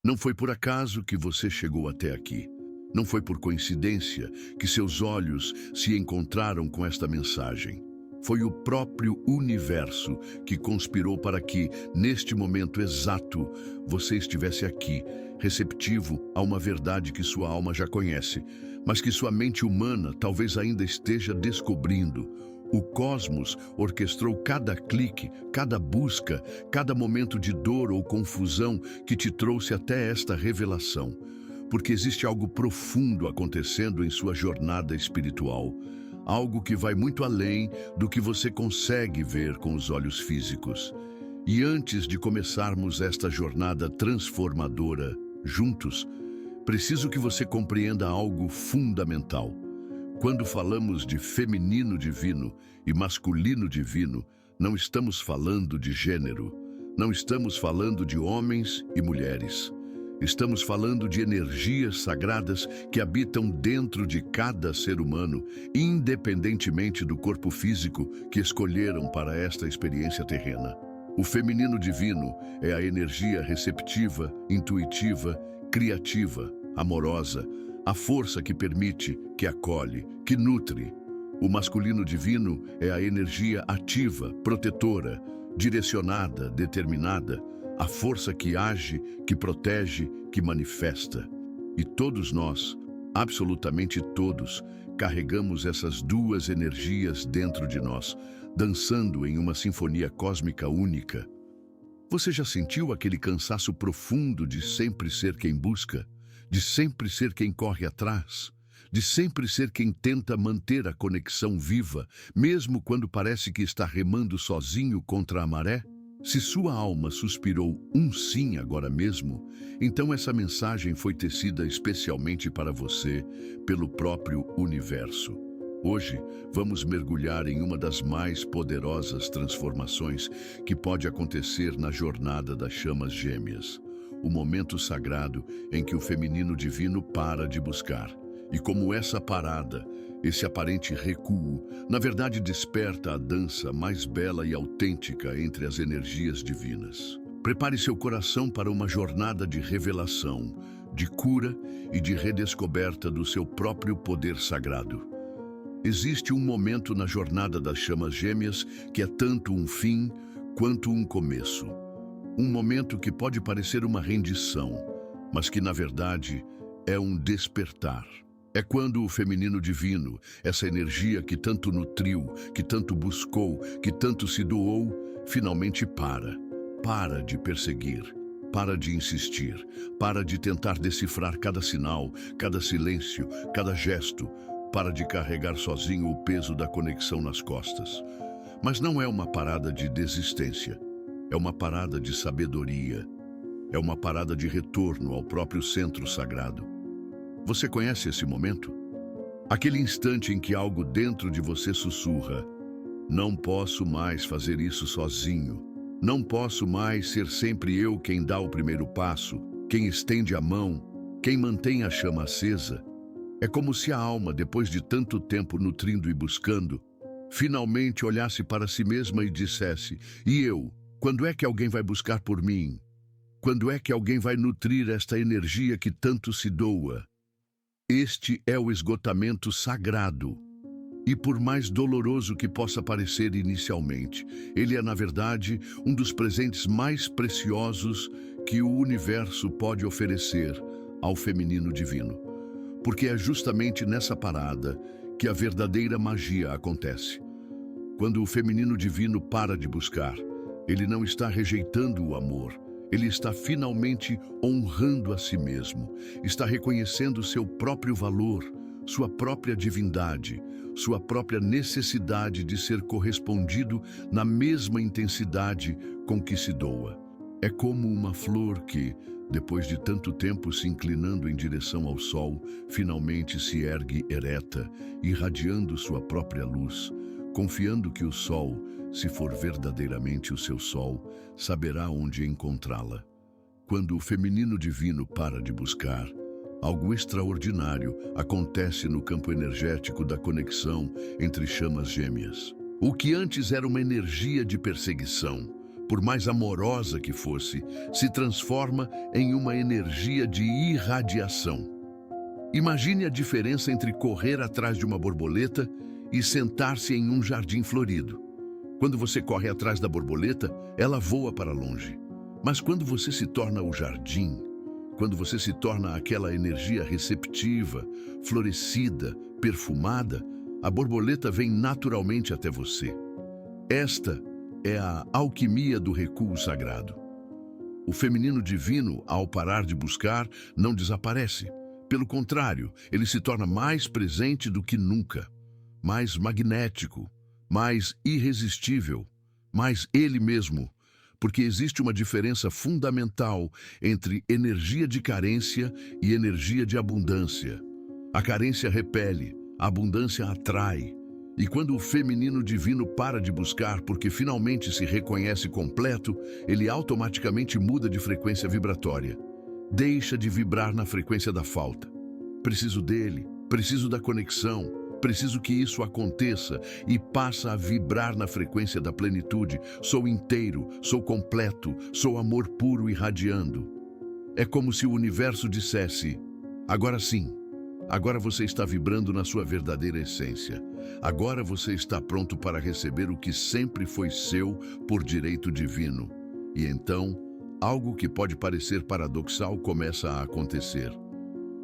Não foi por acaso que você chegou até aqui. Não foi por coincidência que seus olhos se encontraram com esta mensagem. Foi o próprio universo que conspirou para que, neste momento exato, você estivesse aqui, receptivo a uma verdade que sua alma já conhece, mas que sua mente humana talvez ainda esteja descobrindo. O cosmos orquestrou cada clique, cada busca, cada momento de dor ou confusão que te trouxe até esta revelação. Porque existe algo profundo acontecendo em sua jornada espiritual. Algo que vai muito além do que você consegue ver com os olhos físicos. E antes de começarmos esta jornada transformadora juntos, preciso que você compreenda algo fundamental. Quando falamos de feminino divino e masculino divino, não estamos falando de gênero, não estamos falando de homens e mulheres. Estamos falando de energias sagradas que habitam dentro de cada ser humano, independentemente do corpo físico que escolheram para esta experiência terrena. O feminino divino é a energia receptiva, intuitiva, criativa, amorosa, a força que permite, que acolhe, que nutre. O masculino divino é a energia ativa, protetora, direcionada, determinada, a força que age, que protege, que manifesta. E todos nós, absolutamente todos, carregamos essas duas energias dentro de nós, dançando em uma sinfonia cósmica única. Você já sentiu aquele cansaço profundo de sempre ser quem busca, de sempre ser quem corre atrás, de sempre ser quem tenta manter a conexão viva, mesmo quando parece que está remando sozinho contra a maré? Se sua alma suspirou um sim agora mesmo, então essa mensagem foi tecida especialmente para você, pelo próprio universo. Hoje, vamos mergulhar em uma das mais poderosas transformações que pode acontecer na jornada das chamas gêmeas. O momento sagrado em que o feminino divino para de buscar. E como essa parada, esse aparente recuo, na verdade desperta a dança mais bela e autêntica entre as energias divinas. Prepare seu coração para uma jornada de revelação, de cura e de redescoberta do seu próprio poder sagrado. Existe um momento na jornada das chamas gêmeas que é tanto um fim quanto um começo. Um momento que pode parecer uma rendição, mas que na verdade é um despertar. É quando o feminino divino, essa energia que tanto nutriu, que tanto buscou, que tanto se doou, finalmente para de perseguir, para de insistir, para de tentar decifrar cada sinal, cada silêncio, cada gesto, para de carregar sozinho o peso da conexão nas costas. Mas não é uma parada de desistência, é uma parada de sabedoria, é uma parada de retorno ao próprio centro sagrado. Você conhece esse momento? Aquele instante em que algo dentro de você sussurra: não posso mais fazer isso sozinho. Não posso mais ser sempre eu quem dá o primeiro passo, quem estende a mão, quem mantém a chama acesa. É como se a alma, depois de tanto tempo nutrindo e buscando, finalmente olhasse para si mesma e dissesse: e eu? Quando é que alguém vai buscar por mim? Quando é que alguém vai nutrir esta energia que tanto se doa? Este é o esgotamento sagrado. E por mais doloroso que possa parecer inicialmente, ele é, na verdade, um dos presentes mais preciosos que o universo pode oferecer ao feminino divino. Porque é justamente nessa parada que a verdadeira magia acontece. Quando o feminino divino para de buscar, ele não está rejeitando o amor. Ele está finalmente honrando a si mesmo, está reconhecendo seu próprio valor, sua própria divindade, sua própria necessidade de ser correspondido na mesma intensidade com que se doa. É como uma flor que, depois de tanto tempo se inclinando em direção ao sol, finalmente se ergue ereta, irradiando sua própria luz, confiando que o sol, se for verdadeiramente o seu sol, saberá onde encontrá-la. Quando o feminino divino para de buscar, algo extraordinário acontece no campo energético da conexão entre chamas gêmeas. O que antes era uma energia de perseguição por mais amorosa que fosse, se transforma em uma energia de irradiação. Imagine a diferença entre correr atrás de uma borboleta e sentar-se em um jardim florido. Quando você corre atrás da borboleta, ela voa para longe. Mas quando você se torna o jardim, quando você se torna aquela energia receptiva, florescida, perfumada, a borboleta vem naturalmente até você. Esta é a alquimia do recuo sagrado. O feminino divino, ao parar de buscar, não desaparece. Pelo contrário, ele se torna mais presente do que nunca, mais magnético, mais irresistível, mais ele mesmo, porque existe uma diferença fundamental entre energia de carência e energia de abundância. A carência repele, a abundância atrai. E quando o feminino divino para de buscar porque finalmente se reconhece completo, ele automaticamente muda de frequência vibratória. Deixa de vibrar na frequência da falta. Preciso dele, preciso da conexão, preciso que isso aconteça e passa a vibrar na frequência da plenitude. Sou inteiro, sou completo, sou amor puro irradiando. É como se o universo dissesse: agora sim, agora você está vibrando na sua verdadeira essência. Agora você está pronto para receber o que sempre foi seu por direito divino. E então, algo que pode parecer paradoxal começa a acontecer.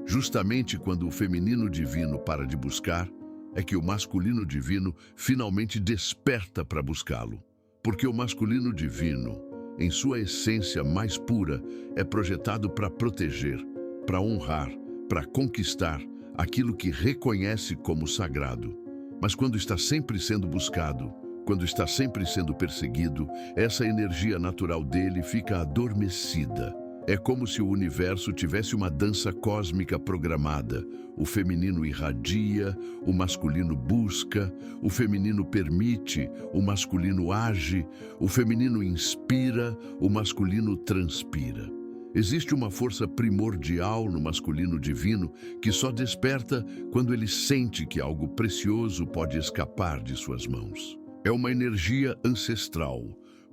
Justamente quando o feminino divino para de buscar, é que o masculino divino finalmente desperta para buscá-lo. Porque o masculino divino, em sua essência mais pura, é projetado para proteger, para honrar, para conquistar aquilo que reconhece como sagrado. Mas quando está sempre sendo buscado, quando está sempre sendo perseguido, essa energia natural dele fica adormecida. É como se o universo tivesse uma dança cósmica programada. O feminino irradia, o masculino busca, o feminino permite, o masculino age, o feminino inspira, o masculino transpira. Existe uma força primordial no masculino divino que só desperta quando ele sente que algo precioso pode escapar de suas mãos. É uma energia ancestral,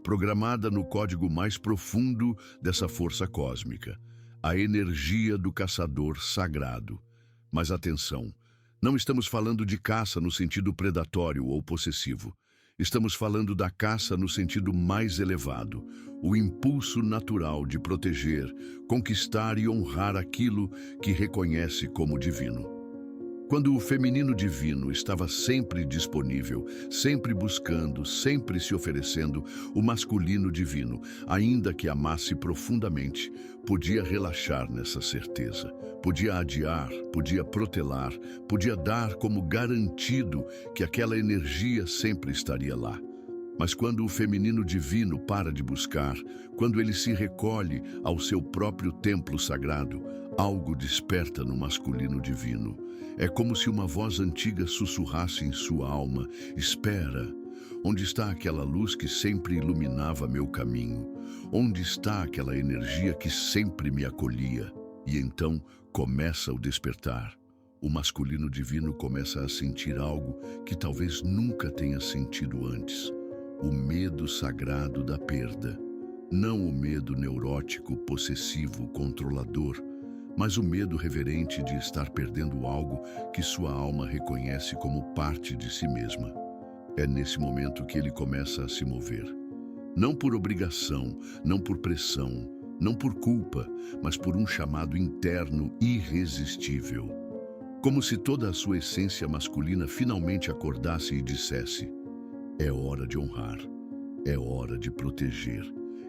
programada no código mais profundo dessa força cósmica, a energia do caçador sagrado. Mas atenção, não estamos falando de caça no sentido predatório ou possessivo. Estamos falando da caça no sentido mais elevado, o impulso natural de proteger, conquistar e honrar aquilo que reconhece como divino. Quando o feminino divino estava sempre disponível, sempre buscando, sempre se oferecendo, o masculino divino, ainda que amasse profundamente, podia relaxar nessa certeza, podia adiar, podia protelar, podia dar como garantido que aquela energia sempre estaria lá. Mas quando o feminino divino para de buscar, quando ele se recolhe ao seu próprio templo sagrado, algo desperta no masculino divino. É como se uma voz antiga sussurrasse em sua alma: espera, onde está aquela luz que sempre iluminava meu caminho? Onde está aquela energia que sempre me acolhia? E então começa o despertar. O masculino divino começa a sentir algo que talvez nunca tenha sentido antes. O medo sagrado da perda. Não o medo neurótico, possessivo, controlador, mas o medo reverente de estar perdendo algo que sua alma reconhece como parte de si mesma. É nesse momento que ele começa a se mover. Não por obrigação, não por pressão, não por culpa, mas por um chamado interno irresistível. Como se toda a sua essência masculina finalmente acordasse e dissesse: é hora de honrar, é hora de proteger,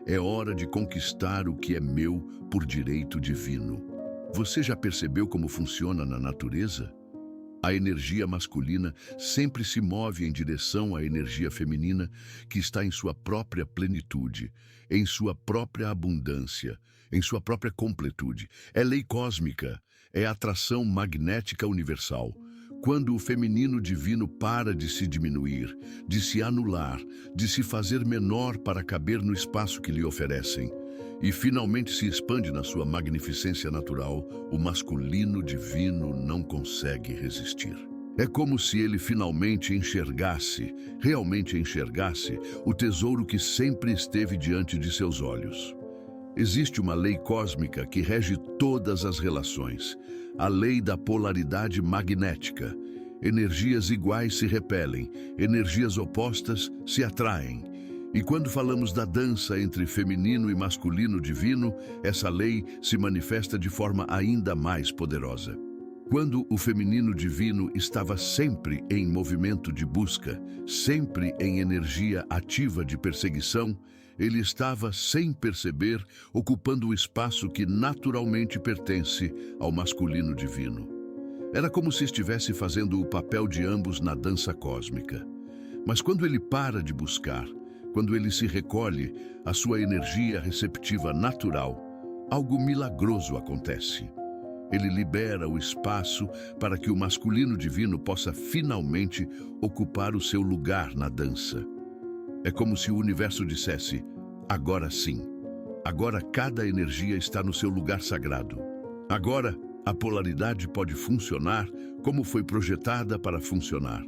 é hora de conquistar o que é meu por direito divino. Você já percebeu como funciona na natureza? A energia masculina sempre se move em direção à energia feminina que está em sua própria plenitude, em sua própria abundância, em sua própria completude. É lei cósmica, é atração magnética universal. Quando o feminino divino para de se diminuir, de se anular, de se fazer menor para caber no espaço que lhe oferecem, e finalmente se expande na sua magnificência natural, o masculino divino não consegue resistir. É como se ele finalmente enxergasse, realmente enxergasse, o tesouro que sempre esteve diante de seus olhos. Existe uma lei cósmica que rege todas as relações, a lei da polaridade magnética. Energias iguais se repelem, energias opostas se atraem. E quando falamos da dança entre feminino e masculino divino, essa lei se manifesta de forma ainda mais poderosa. Quando o feminino divino estava sempre em movimento de busca, sempre em energia ativa de perseguição, ele estava, sem perceber, ocupando o espaço que naturalmente pertence ao masculino divino. Era como se estivesse fazendo o papel de ambos na dança cósmica. Mas quando ele para de buscar, quando ele se recolhe à sua energia receptiva natural, algo milagroso acontece. Ele libera o espaço para que o masculino divino possa finalmente ocupar o seu lugar na dança. É como se o universo dissesse: agora sim, agora cada energia está no seu lugar sagrado. Agora a polaridade pode funcionar como foi projetada para funcionar.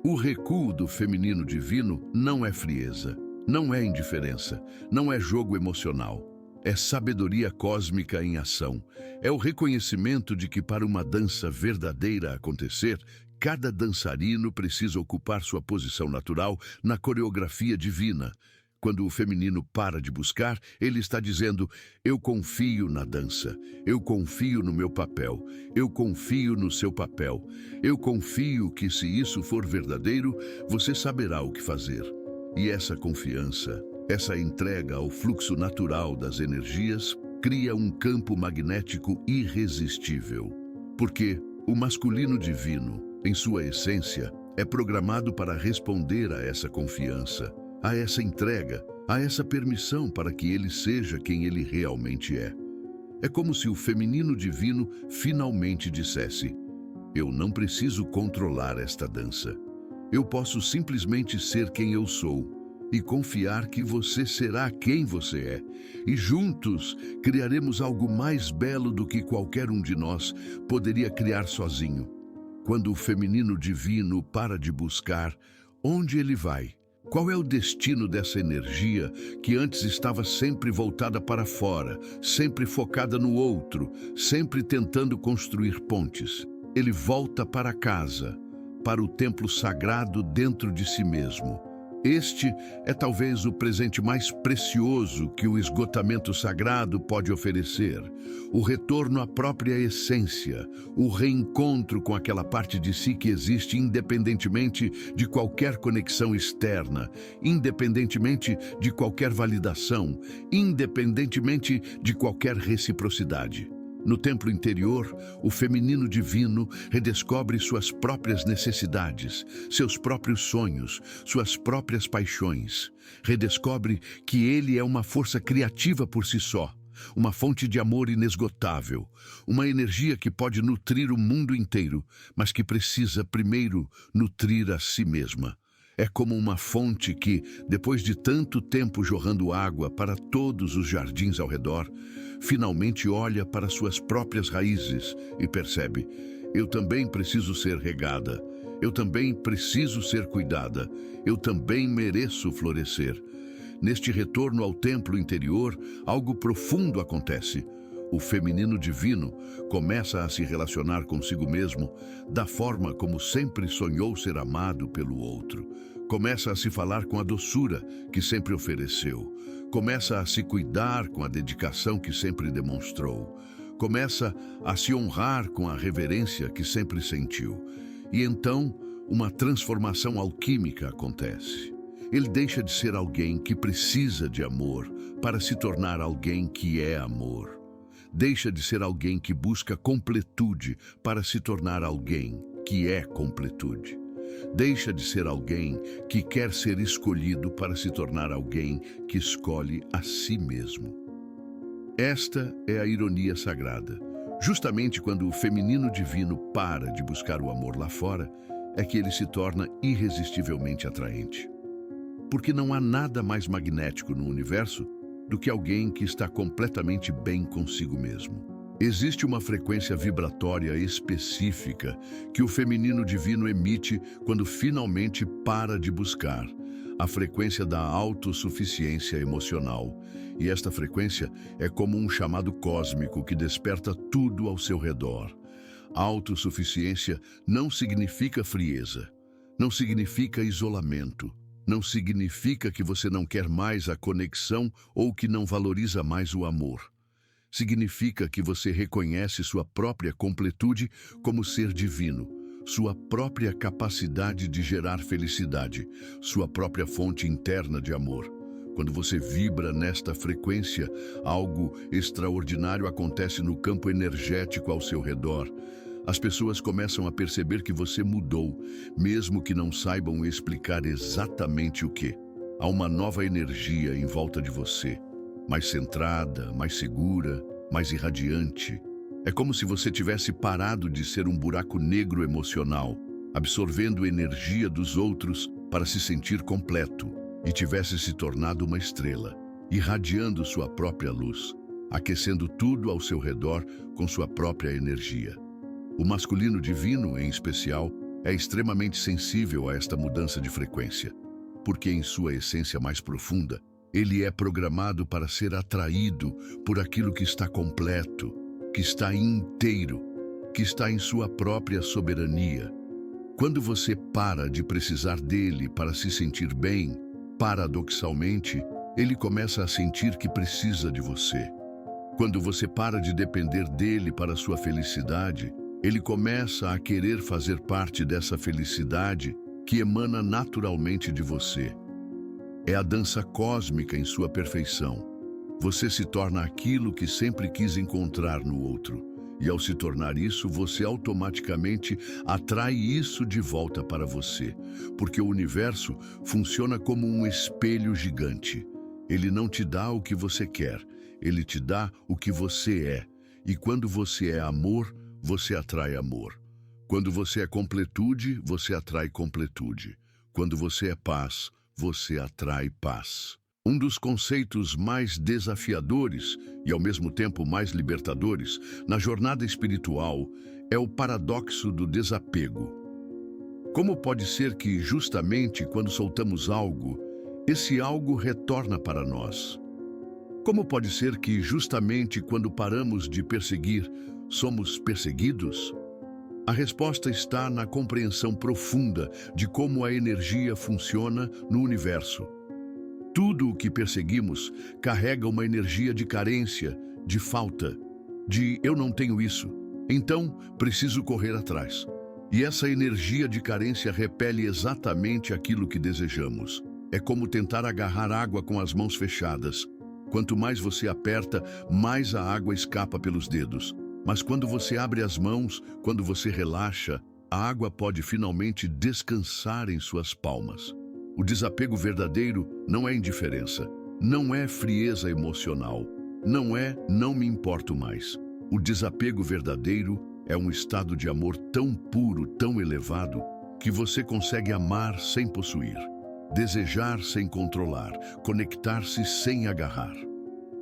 O recuo do feminino divino não é frieza, não é indiferença, não é jogo emocional. É sabedoria cósmica em ação. É o reconhecimento de que para uma dança verdadeira acontecer, cada dançarino precisa ocupar sua posição natural na coreografia divina. Quando o feminino para de buscar, ele está dizendo: eu confio na dança, eu confio no meu papel, eu confio no seu papel, eu confio que se isso for verdadeiro, você saberá o que fazer. E essa confiança, essa entrega ao fluxo natural das energias, cria um campo magnético irresistível. Porque o masculino divino, em sua essência, é programado para responder a essa confiança, a essa entrega, a essa permissão para que ele seja quem ele realmente é. É como se o feminino divino finalmente dissesse: eu não preciso controlar esta dança. Eu posso simplesmente ser quem eu sou e confiar que você será quem você é. E juntos criaremos algo mais belo do que qualquer um de nós poderia criar sozinho. Quando o feminino divino para de buscar, onde ele vai? Qual é o destino dessa energia que antes estava sempre voltada para fora, sempre focada no outro, sempre tentando construir pontes? Ele volta para casa, para o templo sagrado dentro de si mesmo. Este é talvez o presente mais precioso que o esgotamento sagrado pode oferecer. O retorno à própria essência, o reencontro com aquela parte de si que existe independentemente de qualquer conexão externa, independentemente de qualquer validação, independentemente de qualquer reciprocidade. No templo interior, o feminino divino redescobre suas próprias necessidades, seus próprios sonhos, suas próprias paixões. Redescobre que ele é uma força criativa por si só, uma fonte de amor inesgotável, uma energia que pode nutrir o mundo inteiro, mas que precisa primeiro nutrir a si mesma. É como uma fonte que, depois de tanto tempo jorrando água para todos os jardins ao redor, finalmente olha para suas próprias raízes e percebe: eu também preciso ser regada, eu também preciso ser cuidada, eu também mereço florescer. Neste retorno ao templo interior, algo profundo acontece. O feminino divino começa a se relacionar consigo mesmo da forma como sempre sonhou ser amado pelo outro. Começa a se falar com a doçura que sempre ofereceu. Começa a se cuidar com a dedicação que sempre demonstrou. Começa a se honrar com a reverência que sempre sentiu. E então, uma transformação alquímica acontece. Ele deixa de ser alguém que precisa de amor para se tornar alguém que é amor. Deixa de ser alguém que busca completude para se tornar alguém que é completude. Deixa de ser alguém que quer ser escolhido para se tornar alguém que escolhe a si mesmo. Esta é a ironia sagrada. Justamente quando o feminino divino para de buscar o amor lá fora, é que ele se torna irresistivelmente atraente. Porque não há nada mais magnético no universo do que alguém que está completamente bem consigo mesmo. Existe uma frequência vibratória específica que o feminino divino emite quando finalmente para de buscar, a frequência da autossuficiência emocional. E esta frequência é como um chamado cósmico que desperta tudo ao seu redor. Autossuficiência não significa frieza, não significa isolamento, não significa que você não quer mais a conexão ou que não valoriza mais o amor. Significa que você reconhece sua própria completude como ser divino, sua própria capacidade de gerar felicidade, sua própria fonte interna de amor. Quando você vibra nesta frequência, algo extraordinário acontece no campo energético ao seu redor. As pessoas começam a perceber que você mudou, mesmo que não saibam explicar exatamente o que. Há uma nova energia em volta de você, mais centrada, mais segura, mais irradiante. É como se você tivesse parado de ser um buraco negro emocional, absorvendo energia dos outros para se sentir completo, e tivesse se tornado uma estrela, irradiando sua própria luz, aquecendo tudo ao seu redor com sua própria energia. O masculino divino, em especial, é extremamente sensível a esta mudança de frequência, porque em sua essência mais profunda, ele é programado para ser atraído por aquilo que está completo, que está inteiro, que está em sua própria soberania. Quando você para de precisar dele para se sentir bem, paradoxalmente, ele começa a sentir que precisa de você. Quando você para de depender dele para sua felicidade, ele começa a querer fazer parte dessa felicidade que emana naturalmente de você. É a dança cósmica em sua perfeição. Você se torna aquilo que sempre quis encontrar no outro. E ao se tornar isso, você automaticamente atrai isso de volta para você. Porque o universo funciona como um espelho gigante. Ele não te dá o que você quer, ele te dá o que você é. E quando você é amor, você atrai amor. Quando você é completude, você atrai completude. Quando você é paz, você atrai paz. Um dos conceitos mais desafiadores e ao mesmo tempo mais libertadores na jornada espiritual é o paradoxo do desapego. Como pode ser que justamente quando soltamos algo, esse algo retorna para nós? Como pode ser que justamente quando paramos de perseguir, somos perseguidos? A resposta está na compreensão profunda de como a energia funciona no universo. Tudo o que perseguimos carrega uma energia de carência, de falta, de eu não tenho isso, então preciso correr atrás. E essa energia de carência repele exatamente aquilo que desejamos. É como tentar agarrar água com as mãos fechadas. Quanto mais você aperta, mais a água escapa pelos dedos. Mas quando você abre as mãos, quando você relaxa, a água pode finalmente descansar em suas palmas. O desapego verdadeiro não é indiferença, não é frieza emocional, não é não me importo mais. O desapego verdadeiro é um estado de amor tão puro, tão elevado, que você consegue amar sem possuir, desejar sem controlar, conectar-se sem agarrar.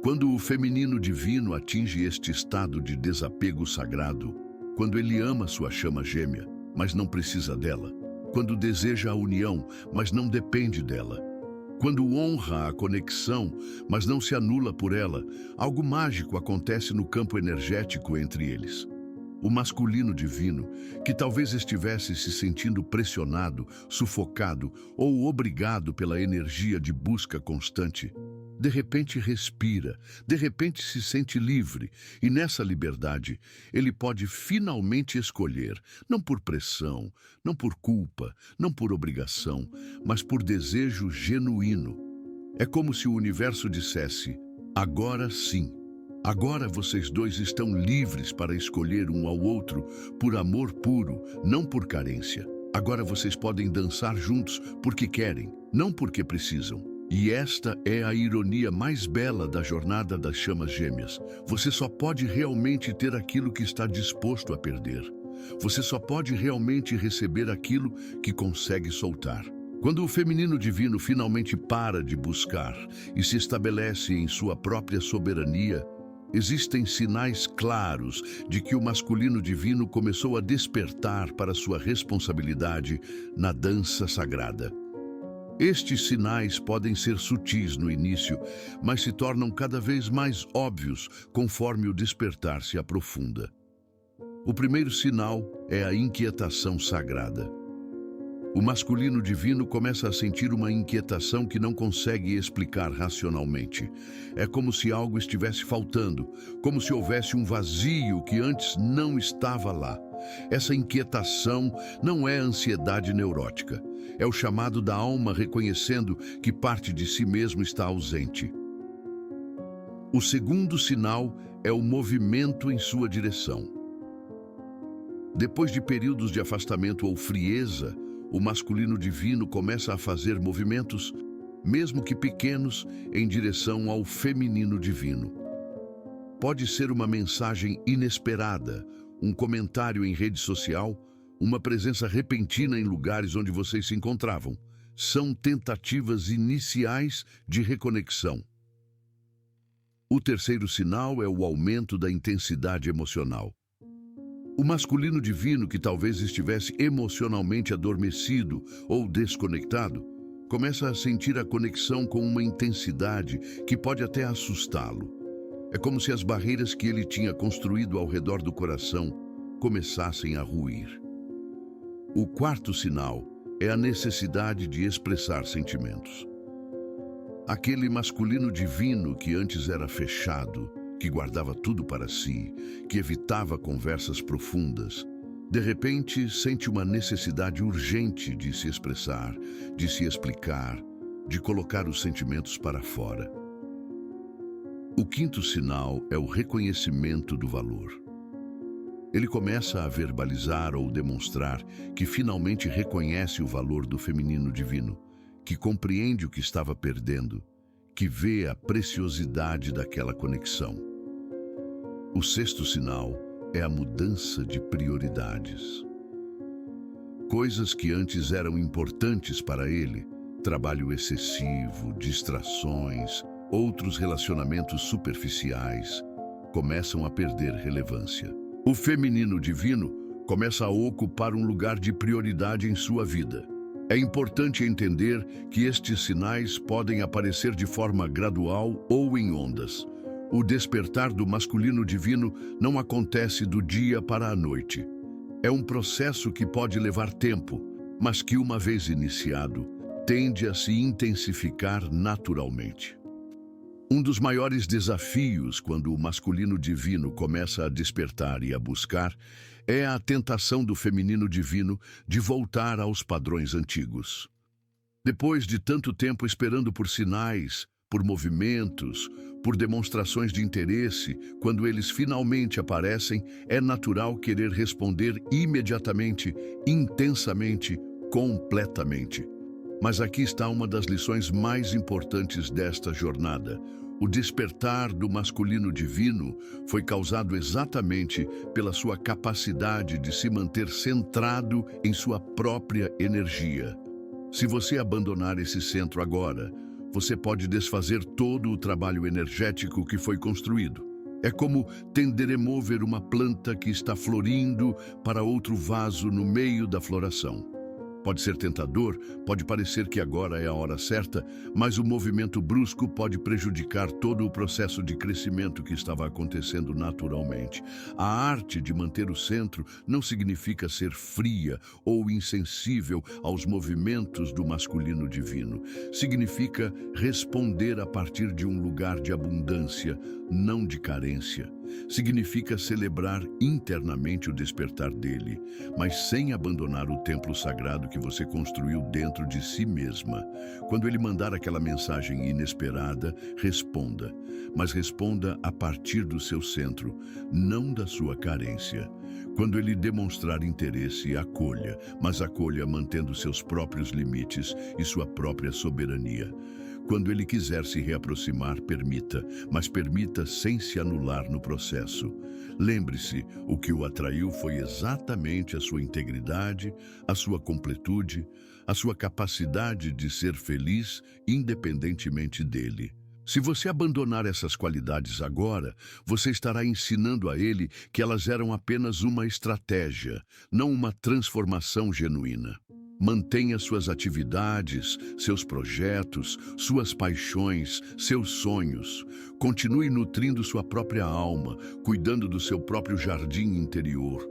Quando o feminino divino atinge este estado de desapego sagrado, quando ele ama sua chama gêmea, mas não precisa dela, quando deseja a união, mas não depende dela, quando honra a conexão, mas não se anula por ela, algo mágico acontece no campo energético entre eles. O masculino divino, que talvez estivesse se sentindo pressionado, sufocado ou obrigado pela energia de busca constante, de repente respira, de repente se sente livre, e nessa liberdade ele pode finalmente escolher, não por pressão, não por culpa, não por obrigação, mas por desejo genuíno. É como se o universo dissesse: agora sim. Agora vocês dois estão livres para escolher um ao outro por amor puro, não por carência. Agora vocês podem dançar juntos porque querem, não porque precisam. E esta é a ironia mais bela da jornada das chamas gêmeas. Você só pode realmente ter aquilo que está disposto a perder. Você só pode realmente receber aquilo que consegue soltar. Quando o feminino divino finalmente para de buscar e se estabelece em sua própria soberania, existem sinais claros de que o masculino divino começou a despertar para sua responsabilidade na dança sagrada. Estes sinais podem ser sutis no início, mas se tornam cada vez mais óbvios conforme o despertar se aprofunda. O primeiro sinal é a inquietação sagrada. O masculino divino começa a sentir uma inquietação que não consegue explicar racionalmente. É como se algo estivesse faltando, como se houvesse um vazio que antes não estava lá. Essa inquietação não é ansiedade neurótica. É o chamado da alma reconhecendo que parte de si mesmo está ausente. O segundo sinal é o movimento em sua direção. Depois de períodos de afastamento ou frieza, o masculino divino começa a fazer movimentos, mesmo que pequenos, em direção ao feminino divino. Pode ser uma mensagem inesperada, um comentário em rede social, uma presença repentina em lugares onde vocês se encontravam. São tentativas iniciais de reconexão. O terceiro sinal é o aumento da intensidade emocional. O masculino divino, que talvez estivesse emocionalmente adormecido ou desconectado, começa a sentir a conexão com uma intensidade que pode até assustá-lo. É como se as barreiras que ele tinha construído ao redor do coração começassem a ruir. O quarto sinal é a necessidade de expressar sentimentos. Aquele masculino divino que antes era fechado, que guardava tudo para si, que evitava conversas profundas, de repente sente uma necessidade urgente de se expressar, de se explicar, de colocar os sentimentos para fora. O quinto sinal é o reconhecimento do valor. Ele começa a verbalizar ou demonstrar que finalmente reconhece o valor do feminino divino, que compreende o que estava perdendo, que vê a preciosidade daquela conexão. O sexto sinal é a mudança de prioridades. Coisas que antes eram importantes para ele, trabalho excessivo, distrações, outros relacionamentos superficiais, começam a perder relevância. O feminino divino começa a ocupar um lugar de prioridade em sua vida. É importante entender que estes sinais podem aparecer de forma gradual ou em ondas. O despertar do masculino divino não acontece do dia para a noite. É um processo que pode levar tempo, mas que, uma vez iniciado, tende a se intensificar naturalmente. Um dos maiores desafios quando o masculino divino começa a despertar e a buscar é a tentação do feminino divino de voltar aos padrões antigos. Depois de tanto tempo esperando por sinais, por movimentos, por demonstrações de interesse, quando eles finalmente aparecem, é natural querer responder imediatamente, intensamente, completamente. Mas aqui está uma das lições mais importantes desta jornada. O despertar do masculino divino foi causado exatamente pela sua capacidade de se manter centrado em sua própria energia. Se você abandonar esse centro agora, você pode desfazer todo o trabalho energético que foi construído. É como tender a mover uma planta que está florindo para outro vaso no meio da floração. Pode ser tentador, pode parecer que agora é a hora certa, mas o movimento brusco pode prejudicar todo o processo de crescimento que estava acontecendo naturalmente. A arte de manter o centro não significa ser fria ou insensível aos movimentos do masculino divino. Significa responder a partir de um lugar de abundância, não de carência. Significa celebrar internamente o despertar dele, mas sem abandonar o templo sagrado que você construiu dentro de si mesma. Quando ele mandar aquela mensagem inesperada, responda, mas responda a partir do seu centro, não da sua carência. Quando ele demonstrar interesse, acolha, mas acolha mantendo seus próprios limites e sua própria soberania. Quando ele quiser se reaproximar, permita, mas permita sem se anular no processo. Lembre-se, o que o atraiu foi exatamente a sua integridade, a sua completude, a sua capacidade de ser feliz independentemente dele. Se você abandonar essas qualidades agora, você estará ensinando a ele que elas eram apenas uma estratégia, não uma transformação genuína. Mantenha suas atividades, seus projetos, suas paixões, seus sonhos. Continue nutrindo sua própria alma, cuidando do seu próprio jardim interior,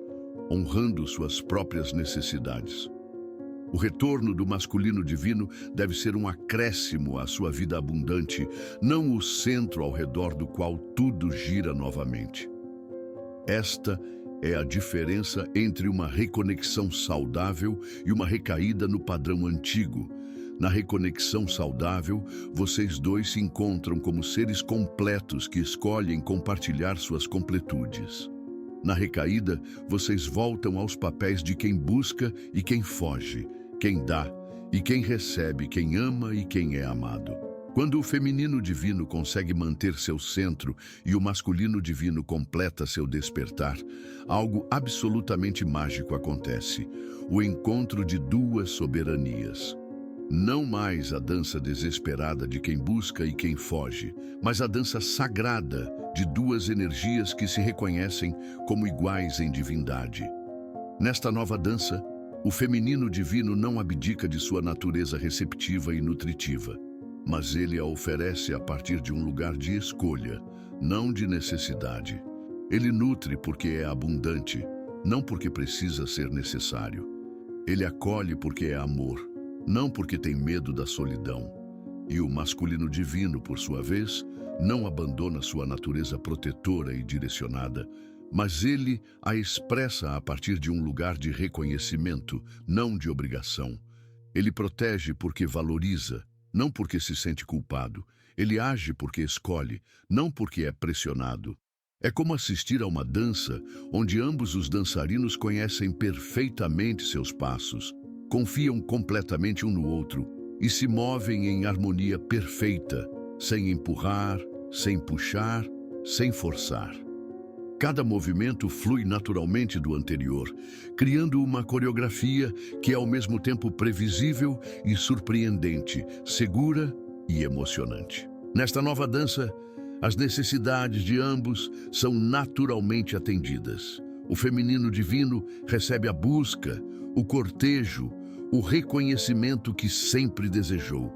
honrando suas próprias necessidades. O retorno do masculino divino deve ser um acréscimo à sua vida abundante, não o centro ao redor do qual tudo gira novamente. Esta é a diferença entre uma reconexão saudável e uma recaída no padrão antigo. Na reconexão saudável, vocês dois se encontram como seres completos que escolhem compartilhar suas completudes. Na recaída, vocês voltam aos papéis de quem busca e quem foge, quem dá e quem recebe, quem ama e quem é amado. Quando o feminino divino consegue manter seu centro e o masculino divino completa seu despertar, algo absolutamente mágico acontece: o encontro de duas soberanias. Não mais a dança desesperada de quem busca e quem foge, mas a dança sagrada de duas energias que se reconhecem como iguais em divindade. Nesta nova dança, o feminino divino não abdica de sua natureza receptiva e nutritiva, mas ele a oferece a partir de um lugar de escolha, não de necessidade. Ele nutre porque é abundante, não porque precisa ser necessário. Ele acolhe porque é amor, não porque tem medo da solidão. E o masculino divino, por sua vez, não abandona sua natureza protetora e direcionada, mas ele a expressa a partir de um lugar de reconhecimento, não de obrigação. Ele protege porque valoriza, não porque se sente culpado. Ele age porque escolhe, não porque é pressionado. É como assistir a uma dança onde ambos os dançarinos conhecem perfeitamente seus passos, confiam completamente um no outro e se movem em harmonia perfeita, sem empurrar, sem puxar, sem forçar. Cada movimento flui naturalmente do anterior, criando uma coreografia que é ao mesmo tempo previsível e surpreendente, segura e emocionante. Nesta nova dança, as necessidades de ambos são naturalmente atendidas. O feminino divino recebe a busca, o cortejo, o reconhecimento que sempre desejou,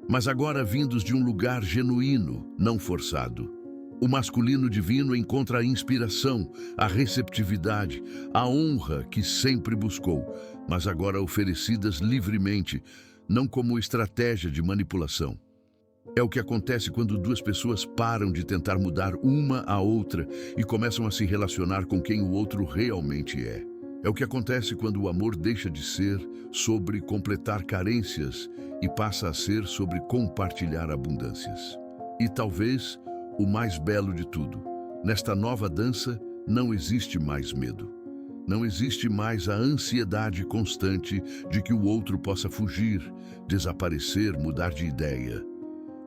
mas agora vindos de um lugar genuíno, não forçado. O masculino divino encontra a inspiração, a receptividade, a honra que sempre buscou, mas agora oferecidas livremente, não como estratégia de manipulação. É o que acontece quando duas pessoas param de tentar mudar uma a outra e começam a se relacionar com quem o outro realmente é. É o que acontece quando o amor deixa de ser sobre completar carências e passa a ser sobre compartilhar abundâncias. E talvez o mais belo de tudo, nesta nova dança não existe mais medo. Não existe mais a ansiedade constante de que o outro possa fugir, desaparecer, mudar de ideia.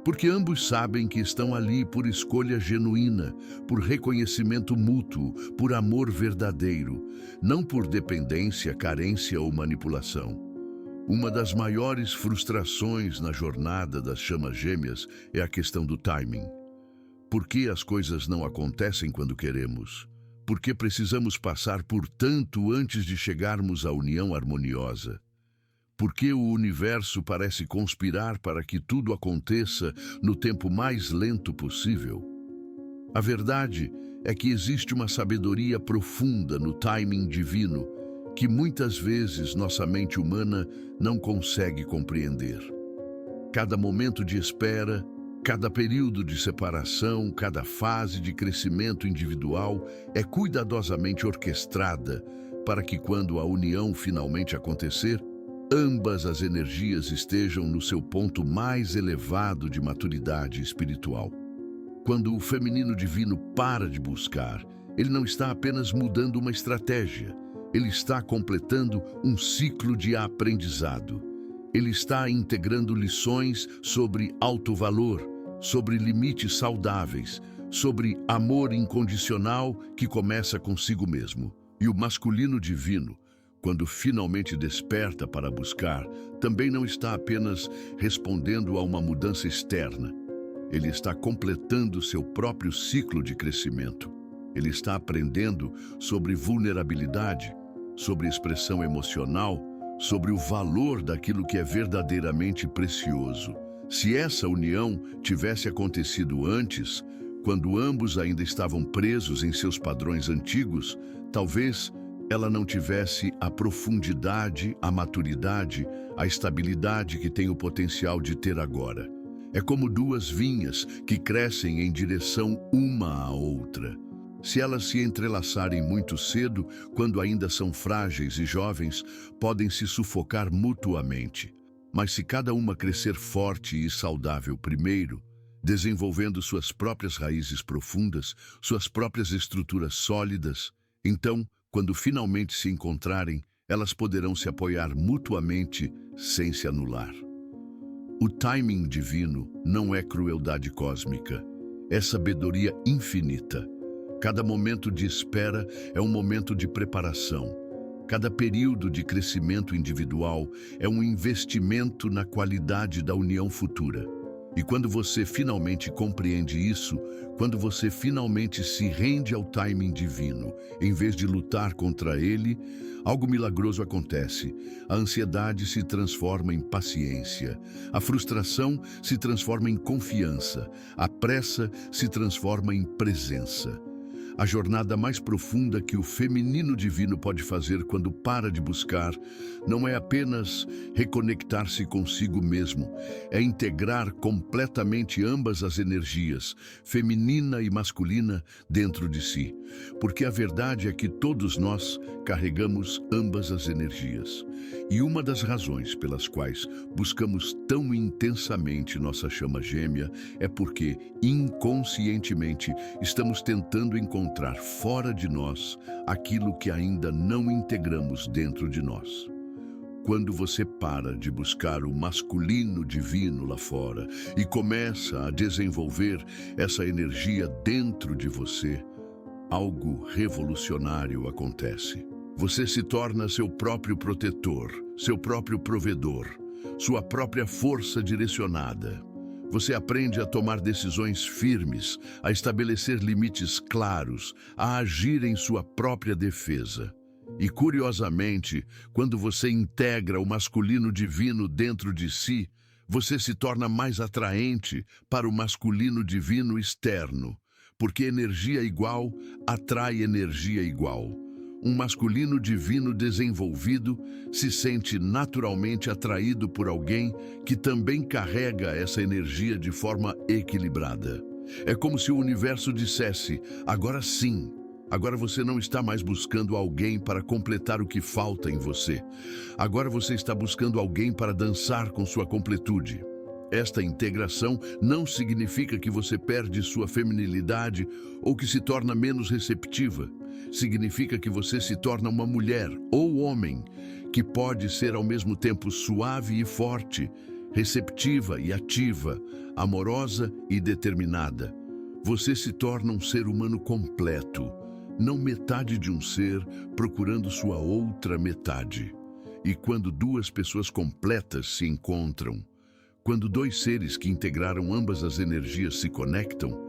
Porque ambos sabem que estão ali por escolha genuína, por reconhecimento mútuo, por amor verdadeiro, não por dependência, carência ou manipulação. Uma das maiores frustrações na jornada das chamas gêmeas é a questão do timing. Por que as coisas não acontecem quando queremos? Por que precisamos passar por tanto antes de chegarmos à união harmoniosa? Por que o universo parece conspirar para que tudo aconteça no tempo mais lento possível? A verdade é que existe uma sabedoria profunda no timing divino que muitas vezes nossa mente humana não consegue compreender. Cada momento de espera, cada período de separação, cada fase de crescimento individual é cuidadosamente orquestrada para que, quando a união finalmente acontecer, ambas as energias estejam no seu ponto mais elevado de maturidade espiritual. Quando o feminino divino para de buscar, ele não está apenas mudando uma estratégia, ele está completando um ciclo de aprendizado. Ele está integrando lições sobre alto valor, sobre limites saudáveis, sobre amor incondicional que começa consigo mesmo. E o masculino divino, quando finalmente desperta para buscar, também não está apenas respondendo a uma mudança externa. Ele está completando seu próprio ciclo de crescimento. Ele está aprendendo sobre vulnerabilidade, sobre expressão emocional, sobre o valor daquilo que é verdadeiramente precioso. Se essa união tivesse acontecido antes, quando ambos ainda estavam presos em seus padrões antigos, talvez ela não tivesse a profundidade, a maturidade, a estabilidade que tem o potencial de ter agora. É como duas vinhas que crescem em direção uma à outra. Se elas se entrelaçarem muito cedo, quando ainda são frágeis e jovens, podem se sufocar mutuamente. Mas se cada uma crescer forte e saudável primeiro, desenvolvendo suas próprias raízes profundas, suas próprias estruturas sólidas, então, quando finalmente se encontrarem, elas poderão se apoiar mutuamente sem se anular. O timing divino não é crueldade cósmica, é sabedoria infinita. Cada momento de espera é um momento de preparação. Cada período de crescimento individual é um investimento na qualidade da união futura. E quando você finalmente compreende isso, quando você finalmente se rende ao timing divino, em vez de lutar contra ele, algo milagroso acontece. A ansiedade se transforma em paciência, a frustração se transforma em confiança, a pressa se transforma em presença. A jornada mais profunda que o feminino divino pode fazer quando para de buscar não é apenas reconectar-se consigo mesmo, é integrar completamente ambas as energias, feminina e masculina, dentro de si. Porque a verdade é que todos nós carregamos ambas as energias. E uma das razões pelas quais buscamos tão intensamente nossa chama gêmea é porque, inconscientemente, estamos tentando encontrar fora de nós aquilo que ainda não integramos dentro de nós. Quando você para de buscar o masculino divino lá fora e começa a desenvolver essa energia dentro de você, algo revolucionário acontece. Você se torna seu próprio protetor, seu próprio provedor, sua própria força direcionada. Você aprende a tomar decisões firmes, a estabelecer limites claros, a agir em sua própria defesa. E, curiosamente, quando você integra o masculino divino dentro de si, você se torna mais atraente para o masculino divino externo, porque energia igual atrai energia igual. Um masculino divino desenvolvido se sente naturalmente atraído por alguém que também carrega essa energia de forma equilibrada. É como se o universo dissesse: agora sim, agora você não está mais buscando alguém para completar o que falta em você. Agora você está buscando alguém para dançar com sua completude. Esta integração não significa que você perde sua feminilidade ou que se torna menos receptiva. Significa que você se torna uma mulher ou homem que pode ser ao mesmo tempo suave e forte, receptiva e ativa, amorosa e determinada. Você se torna um ser humano completo, não metade de um ser procurando sua outra metade. E quando duas pessoas completas se encontram, quando dois seres que integraram ambas as energias se conectam,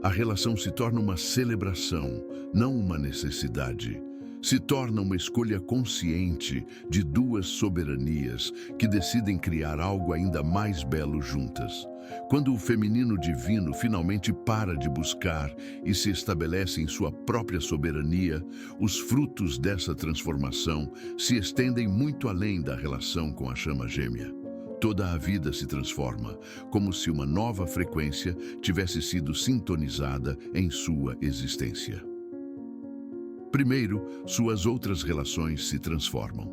a relação se torna uma celebração, não uma necessidade. Se torna uma escolha consciente de duas soberanias que decidem criar algo ainda mais belo juntas. Quando o feminino divino finalmente para de buscar e se estabelece em sua própria soberania, os frutos dessa transformação se estendem muito além da relação com a chama gêmea. Toda a vida se transforma, como se uma nova frequência tivesse sido sintonizada em sua existência. Primeiro, suas outras relações se transformam.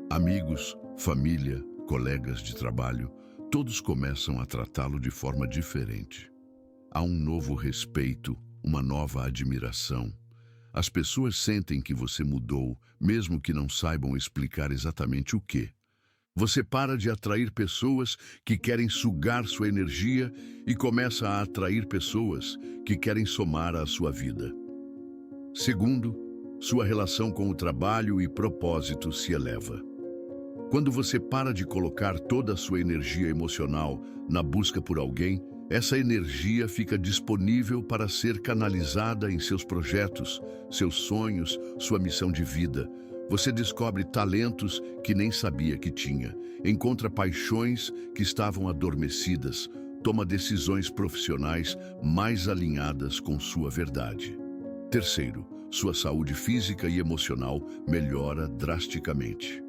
Amigos, família, colegas de trabalho, todos começam a tratá-lo de forma diferente. Há um novo respeito, uma nova admiração. As pessoas sentem que você mudou, mesmo que não saibam explicar exatamente o quê. Você para de atrair pessoas que querem sugar sua energia e começa a atrair pessoas que querem somar à sua vida. Segundo, sua relação com o trabalho e propósito se eleva. Quando você para de colocar toda a sua energia emocional na busca por alguém Essa energia fica disponível para ser canalizada em seus projetos, seus sonhos, sua missão de vida. Você descobre talentos que nem sabia que tinha, encontra paixões que estavam adormecidas, toma decisões profissionais mais alinhadas com sua verdade. Terceiro, sua saúde física e emocional melhora drasticamente.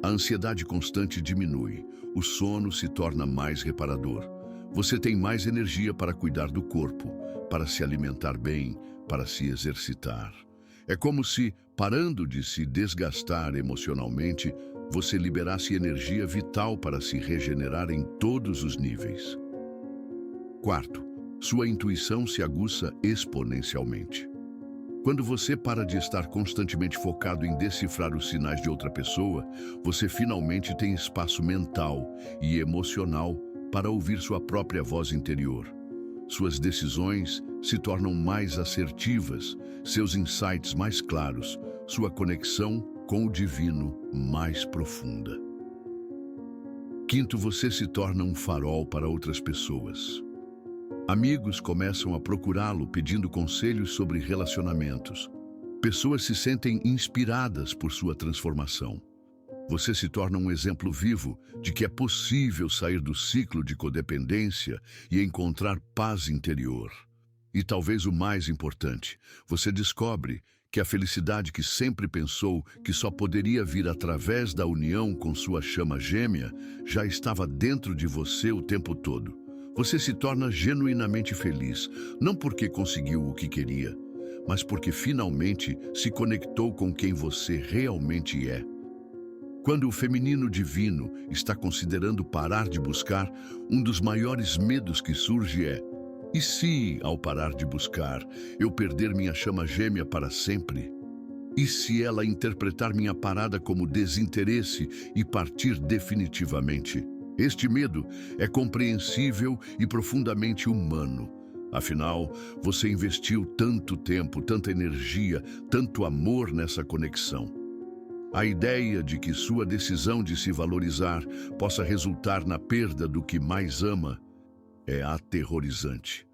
A ansiedade constante diminui, o sono se torna mais reparador. Você tem mais energia para cuidar do corpo, para se alimentar bem, para se exercitar. É como se, parando de se desgastar emocionalmente, você liberasse energia vital para se regenerar em todos os níveis. Quarto, sua intuição se aguça exponencialmente. Quando você para de estar constantemente focado em decifrar os sinais de outra pessoa, você finalmente tem espaço mental e emocional para ouvir sua própria voz interior. Suas decisões se tornam mais assertivas, seus insights mais claros, sua conexão com o divino mais profunda. Quinto, você se torna um farol para outras pessoas. Amigos começam a procurá-lo pedindo conselhos sobre relacionamentos. Pessoas se sentem inspiradas por sua transformação. Você se torna um exemplo vivo de que é possível sair do ciclo de codependência e encontrar paz interior. E talvez o mais importante, você descobre que a felicidade que sempre pensou que só poderia vir através da união com sua chama gêmea já estava dentro de você o tempo todo. Você se torna genuinamente feliz, não porque conseguiu o que queria, mas porque finalmente se conectou com quem você realmente é. Quando o feminino divino está considerando parar de buscar, um dos maiores medos que surge é: e se, ao parar de buscar, eu perder minha chama gêmea para sempre? E se ela interpretar minha parada como desinteresse e partir definitivamente? Este medo é compreensível e profundamente humano. Afinal, você investiu tanto tempo, tanta energia, tanto amor nessa conexão. A ideia de que sua decisão de se valorizar possa resultar na perda do que mais ama é aterrorizante.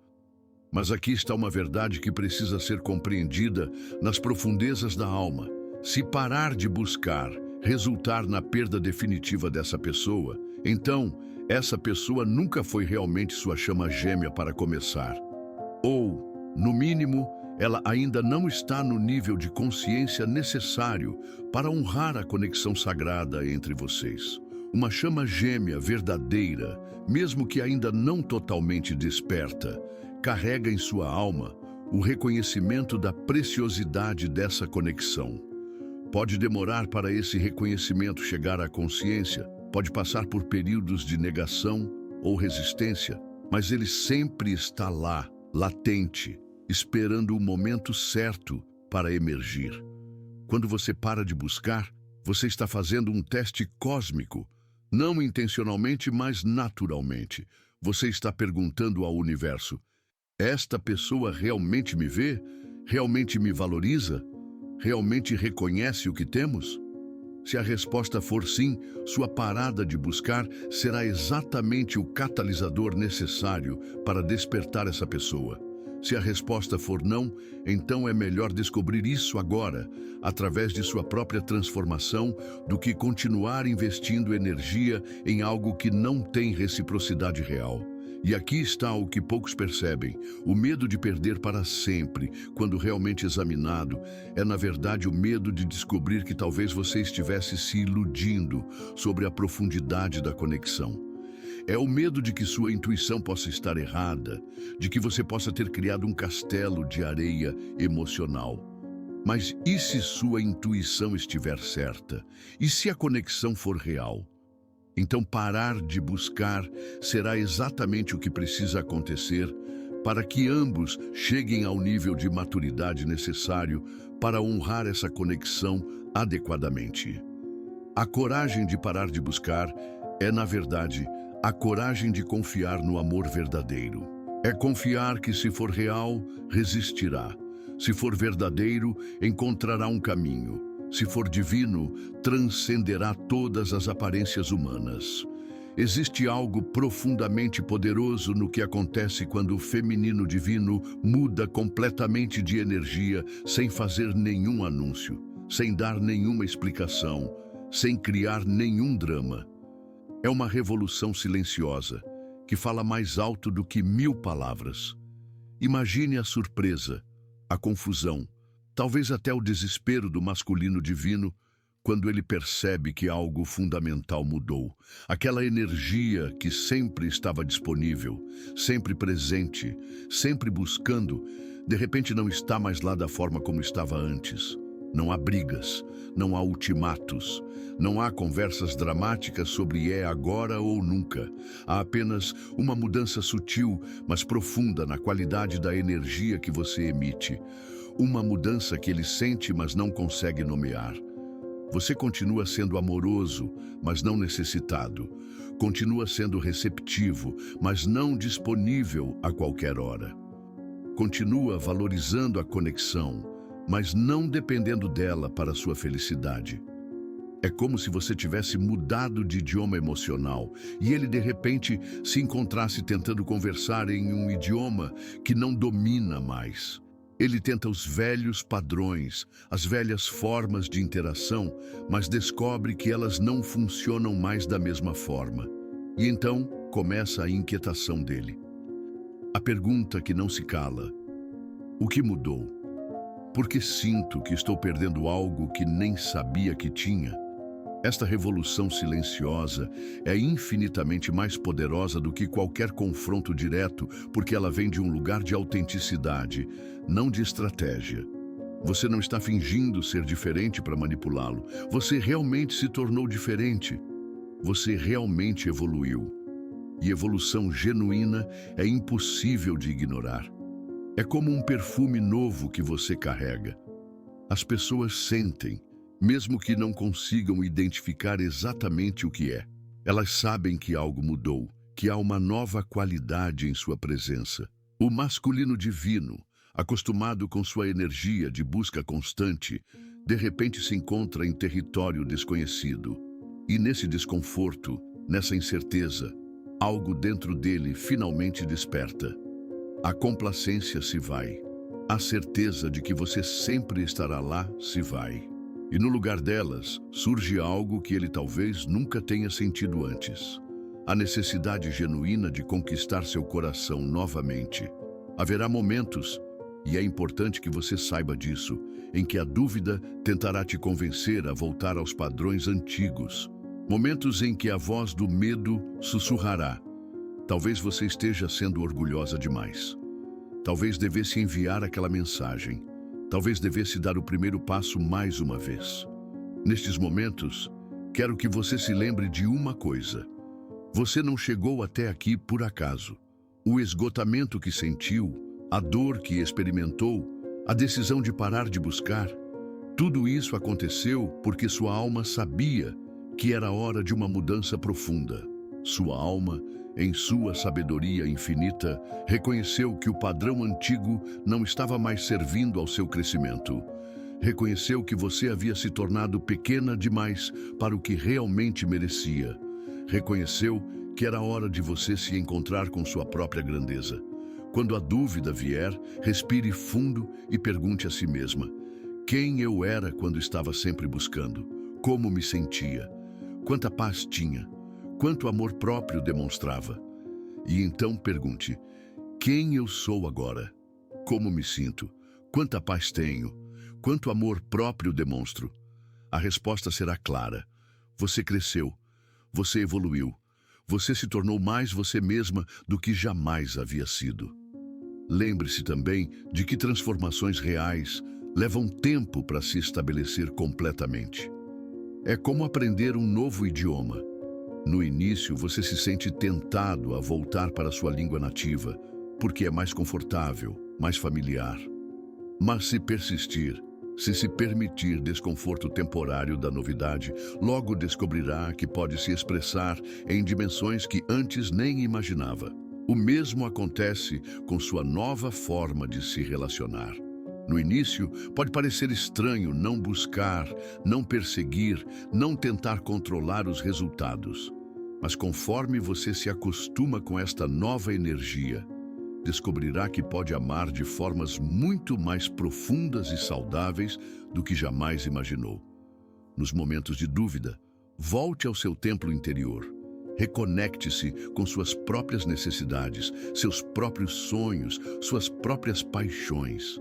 Mas aqui está uma verdade que precisa ser compreendida nas profundezas da alma. Se parar de buscar resultar na perda definitiva dessa pessoa, então essa pessoa nunca foi realmente sua chama gêmea para começar. Ou, no mínimo, ela ainda não está no nível de consciência necessário para honrar a conexão sagrada entre vocês. Uma chama gêmea verdadeira, mesmo que ainda não totalmente desperta, carrega em sua alma o reconhecimento da preciosidade dessa conexão. Pode demorar para esse reconhecimento chegar à consciência, pode passar por períodos de negação ou resistência, mas ele sempre está lá, latente, esperando o momento certo para emergir. Quando você para de buscar, você está fazendo um teste cósmico, não intencionalmente, mas naturalmente. Você está perguntando ao universo: esta pessoa realmente me vê? Realmente me valoriza? Realmente reconhece o que temos? Se a resposta for sim, sua parada de buscar será exatamente o catalisador necessário para despertar essa pessoa. Se a resposta for não, então é melhor descobrir isso agora, através de sua própria transformação, do que continuar investindo energia em algo que não tem reciprocidade real. E aqui está o que poucos percebem: o medo de perder para sempre, quando realmente examinado, é na verdade o medo de descobrir que talvez você estivesse se iludindo sobre a profundidade da conexão. É o medo de que sua intuição possa estar errada, de que você possa ter criado um castelo de areia emocional. Mas e se sua intuição estiver certa? E se a conexão for real? Então parar de buscar será exatamente o que precisa acontecer para que ambos cheguem ao nível de maturidade necessário para honrar essa conexão adequadamente. A coragem de parar de buscar é, na verdade, a coragem de confiar no amor verdadeiro. É confiar que, se for real, resistirá. Se for verdadeiro, encontrará um caminho. Se for divino, transcenderá todas as aparências humanas. Existe algo profundamente poderoso no que acontece quando o feminino divino muda completamente de energia sem fazer nenhum anúncio, sem dar nenhuma explicação, sem criar nenhum drama. É uma revolução silenciosa, que fala mais alto do que 1000 palavras. Imagine a surpresa, a confusão, talvez até o desespero do masculino divino quando ele percebe que algo fundamental mudou. Aquela energia que sempre estava disponível, sempre presente, sempre buscando, de repente não está mais lá da forma como estava antes. Não há brigas, não há ultimatos, não há conversas dramáticas sobre é agora ou nunca. Há apenas uma mudança sutil, mas profunda na qualidade da energia que você emite. Uma mudança que ele sente, mas não consegue nomear. Você continua sendo amoroso, mas não necessitado. Continua sendo receptivo, mas não disponível a qualquer hora. Continua valorizando a conexão, mas não dependendo dela para sua felicidade. É como se você tivesse mudado de idioma emocional e ele de repente se encontrasse tentando conversar em um idioma que não domina mais. Ele tenta os velhos padrões, as velhas formas de interação, mas descobre que elas não funcionam mais da mesma forma. E então começa a inquietação dele. A pergunta que não se cala: o que mudou? Porque sinto que estou perdendo algo que nem sabia que tinha. Esta revolução silenciosa é infinitamente mais poderosa do que qualquer confronto direto, porque ela vem de um lugar de autenticidade, não de estratégia. Você não está fingindo ser diferente para manipulá-lo. Você realmente se tornou diferente. Você realmente evoluiu. E evolução genuína é impossível de ignorar. É como um perfume novo que você carrega. As pessoas sentem, mesmo que não consigam identificar exatamente o que é. Elas sabem que algo mudou, que há uma nova qualidade em sua presença. O masculino divino, acostumado com sua energia de busca constante, de repente se encontra em território desconhecido. E nesse desconforto, nessa incerteza, algo dentro dele finalmente desperta. A complacência se vai. A certeza de que você sempre estará lá se vai. E no lugar delas, surge algo que ele talvez nunca tenha sentido antes. A necessidade genuína de conquistar seu coração novamente. Haverá momentos, e é importante que você saiba disso, em que a dúvida tentará te convencer a voltar aos padrões antigos. Momentos em que a voz do medo sussurrará. Talvez você esteja sendo orgulhosa demais. Talvez devesse enviar aquela mensagem. Talvez devesse dar o primeiro passo mais uma vez. Nestes momentos, quero que você se lembre de uma coisa. Você não chegou até aqui por acaso. O esgotamento que sentiu, a dor que experimentou, a decisão de parar de buscar, tudo isso aconteceu porque sua alma sabia que era hora de uma mudança profunda. Sua alma, em sua sabedoria infinita, reconheceu que o padrão antigo não estava mais servindo ao seu crescimento. Reconheceu que você havia se tornado pequena demais para o que realmente merecia. Reconheceu que era hora de você se encontrar com sua própria grandeza. Quando a dúvida vier, respire fundo e pergunte a si mesma: quem eu era quando estava sempre buscando? Como me sentia? Quanta paz tinha? Quanto amor próprio demonstrava? E então pergunte: quem eu sou agora? Como me sinto? Quanta paz tenho? Quanto amor próprio demonstro? A resposta será clara. Você cresceu. Você evoluiu. Você se tornou mais você mesma do que jamais havia sido. Lembre-se também de que transformações reais levam tempo para se estabelecer completamente. É como aprender um novo idioma. No início, você se sente tentado a voltar para sua língua nativa, porque é mais confortável, mais familiar. Mas se persistir, se permitir desconforto temporário da novidade, logo descobrirá que pode se expressar em dimensões que antes nem imaginava. O mesmo acontece com sua nova forma de se relacionar. No início, pode parecer estranho não buscar, não perseguir, não tentar controlar os resultados. Mas conforme você se acostuma com esta nova energia, descobrirá que pode amar de formas muito mais profundas e saudáveis do que jamais imaginou. Nos momentos de dúvida, volte ao seu templo interior. Reconecte-se com suas próprias necessidades, seus próprios sonhos, suas próprias paixões.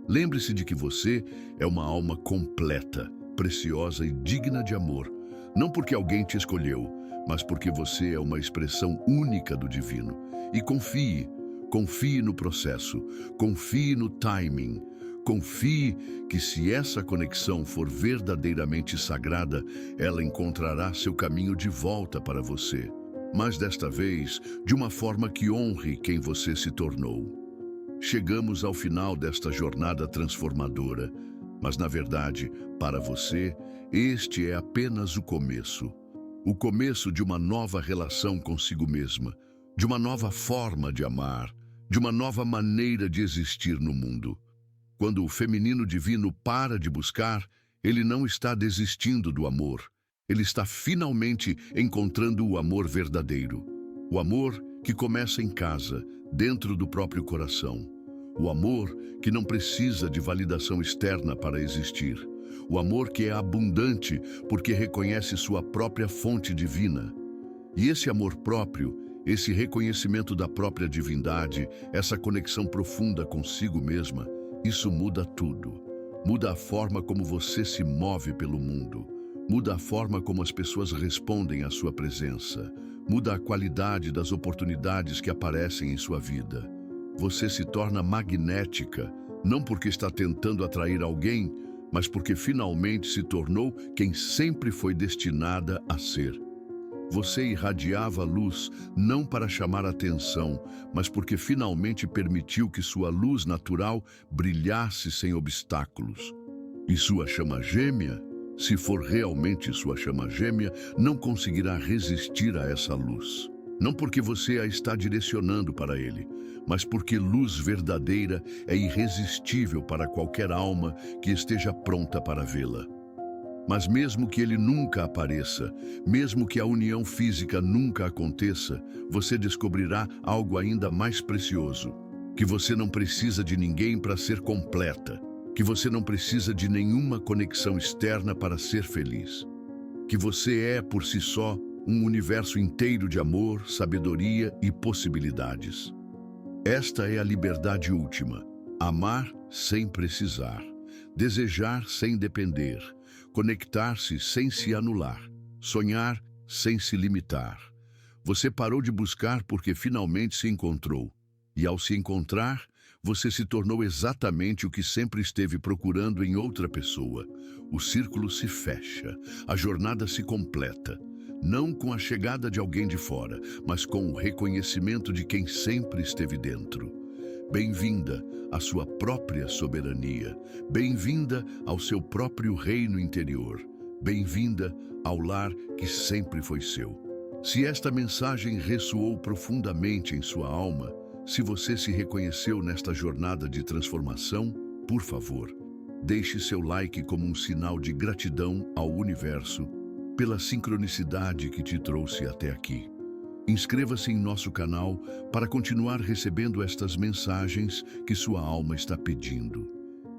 Lembre-se de que você é uma alma completa, preciosa e digna de amor, não porque alguém te escolheu, mas porque você é uma expressão única do divino. E confie no processo, confie no timing, confie que se essa conexão for verdadeiramente sagrada, ela encontrará seu caminho de volta para você. Mas desta vez, de uma forma que honre quem você se tornou. Chegamos ao final desta jornada transformadora, mas na verdade, para você, este é apenas o começo. O começo de uma nova relação consigo mesma, de uma nova forma de amar, de uma nova maneira de existir no mundo. Quando o feminino divino para de buscar, ele não está desistindo do amor. Ele está finalmente encontrando o amor verdadeiro. O amor que começa em casa, dentro do próprio coração. O amor que não precisa de validação externa para existir. O amor que é abundante porque reconhece sua própria fonte divina. E esse amor próprio, esse reconhecimento da própria divindade, essa conexão profunda consigo mesma, isso muda tudo. Muda a forma como você se move pelo mundo. Muda a forma como as pessoas respondem à sua presença. Muda a qualidade das oportunidades que aparecem em sua vida. Você se torna magnética, não porque está tentando atrair alguém, mas porque finalmente se tornou quem sempre foi destinada a ser. Você irradiava luz não para chamar atenção, mas porque finalmente permitiu que sua luz natural brilhasse sem obstáculos. E sua chama gêmea, se for realmente sua chama gêmea, não conseguirá resistir a essa luz. Não porque você a está direcionando para ele, mas porque luz verdadeira é irresistível para qualquer alma que esteja pronta para vê-la. Mas mesmo que ele nunca apareça, mesmo que a união física nunca aconteça, você descobrirá algo ainda mais precioso, que você não precisa de ninguém para ser completa, que você não precisa de nenhuma conexão externa para ser feliz, que você é, por si só, um universo inteiro de amor, sabedoria e possibilidades. Esta é a liberdade última: amar sem precisar, desejar sem depender, conectar-se sem se anular, sonhar sem se limitar. Você parou de buscar porque finalmente se encontrou. E ao se encontrar, você se tornou exatamente o que sempre esteve procurando em outra pessoa. O círculo se fecha, a jornada se completa. Não com a chegada de alguém de fora, mas com o reconhecimento de quem sempre esteve dentro. Bem-vinda à sua própria soberania. Bem-vinda ao seu próprio reino interior. Bem-vinda ao lar que sempre foi seu. Se esta mensagem ressoou profundamente em sua alma, se você se reconheceu nesta jornada de transformação, por favor, deixe seu like como um sinal de gratidão ao universo pela sincronicidade que te trouxe até aqui. Inscreva-se em nosso canal para continuar recebendo estas mensagens que sua alma está pedindo.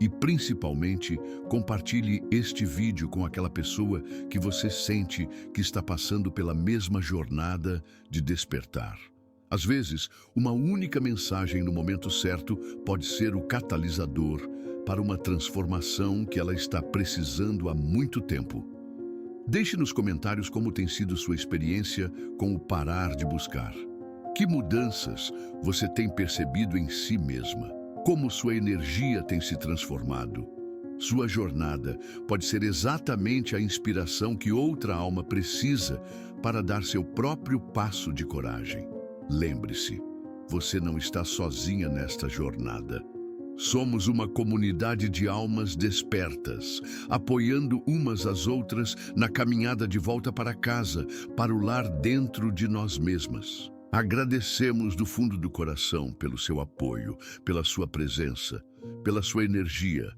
E, principalmente, compartilhe este vídeo com aquela pessoa que você sente que está passando pela mesma jornada de despertar. Às vezes, uma única mensagem no momento certo pode ser o catalisador para uma transformação que ela está precisando há muito tempo. Deixe nos comentários como tem sido sua experiência com o parar de buscar. Que mudanças você tem percebido em si mesma? Como sua energia tem se transformado? Sua jornada pode ser exatamente a inspiração que outra alma precisa para dar seu próprio passo de coragem. Lembre-se, você não está sozinha nesta jornada. Somos uma comunidade de almas despertas, apoiando umas às outras na caminhada de volta para casa, para o lar dentro de nós mesmas. Agradecemos do fundo do coração pelo seu apoio, pela sua presença, pela sua energia.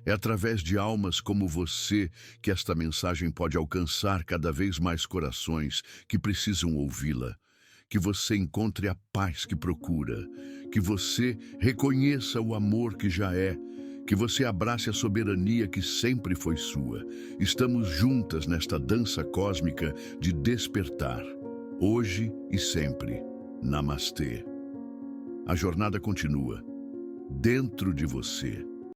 É através de almas como você que esta mensagem pode alcançar cada vez mais corações que precisam ouvi-la. Que você encontre a paz que procura, que você reconheça o amor que já é, que você abrace a soberania que sempre foi sua. Estamos juntas nesta dança cósmica de despertar, hoje e sempre. Namastê. A jornada continua dentro de você.